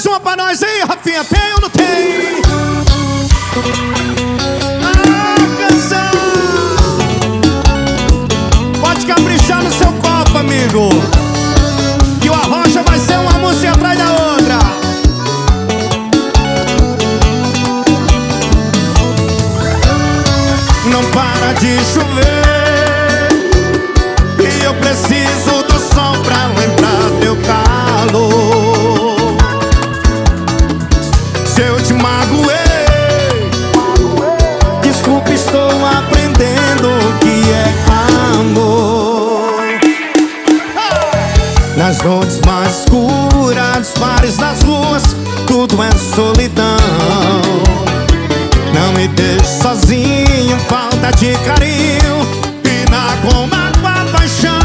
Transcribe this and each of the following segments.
Mais uma pra nós aí, Rafinha, tem ou não tem? Canção! Pode caprichar no seu copo, amigo, que o Arrocha vai ser uma música atrás da outra. Não para de chover e eu preciso do sol pra lembrar teu calor. Se eu te magoei, desculpe, estou aprendendo o que é amor. Nas noites mais escuras, nos bares, nas ruas, tudo é solidão. Não me deixe sozinho, falta de carinho e na mágoa, paixão.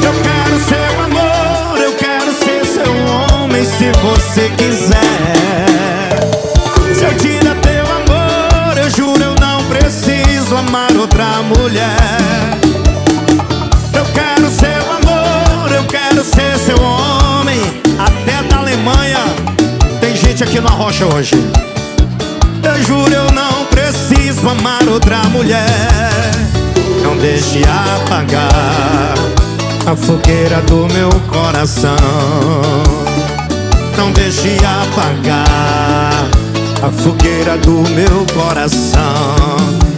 Eu quero seu amor, eu quero ser seu homem se você quiser. Se eu te der teu amor, eu juro eu não preciso amar outra mulher. Eu quero seu amor, eu quero ser seu homem. Até da Alemanha tem gente aqui na Rocha hoje. Eu juro eu não preciso amar outra mulher. Não deixe apagar a fogueira do meu coração. Não deixe apagar a fogueira do meu coração.